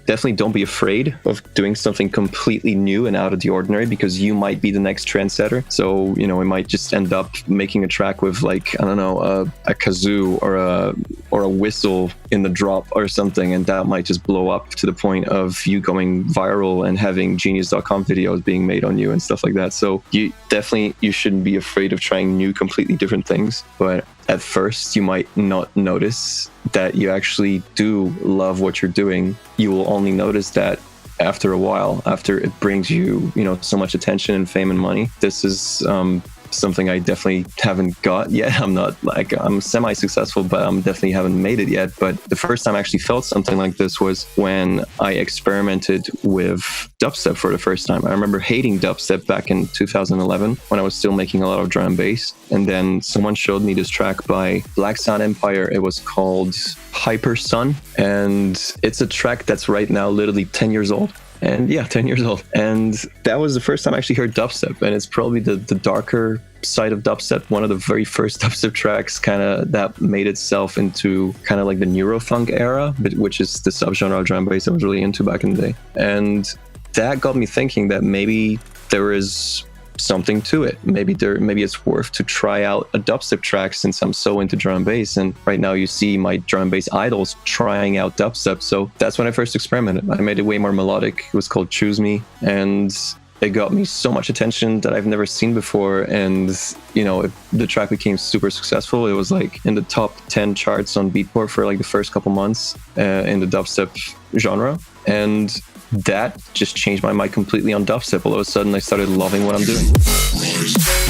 definitely don't be afraid of doing something completely new and out of the ordinary, because you might be the next trendsetter. So, we might just end up making a track with like, I don't know, a kazoo or a whistle in the drop or something, and that might just blow up to the point of you going viral and having genius.com videos being made on you and stuff like that. So you shouldn't be afraid of trying new, completely different things. But at first, you might not notice that you actually do love what you're doing. You will only notice that after a while, after it brings you, so much attention and fame and money. This is something I definitely haven't got yet. I'm semi-successful, but I definitely haven't made it yet. But the first time I actually felt something like this was when I experimented with dubstep for the first time. I remember hating dubstep back in 2011 when I was still making a lot of drum and bass. And then someone showed me this track by Black Sound Empire. It was called Hyper Sun. And it's a track that's right now literally 10 years old. And yeah, 10 years old. And that was the first time I actually heard dubstep. And it's probably the darker side of dubstep, one of the very first dubstep tracks kind of that made itself into kind of like the Neurofunk era, which is the subgenre of drum and bass I was really into back in the day. And that got me thinking that maybe there is something to it. Maybe it's worth to try out a dubstep track, since I'm so into drum and bass. And right now you see my drum and bass idols trying out dubstep. So that's when I first experimented. I made it way more melodic. It was called Choose Me. And it got me so much attention that I've never seen before. And, the track became super successful. It was like in the top 10 charts on Beatport for like the first couple months in the dubstep genre. And that just changed my mind completely on dubstep. All of a sudden, I started loving what I'm doing.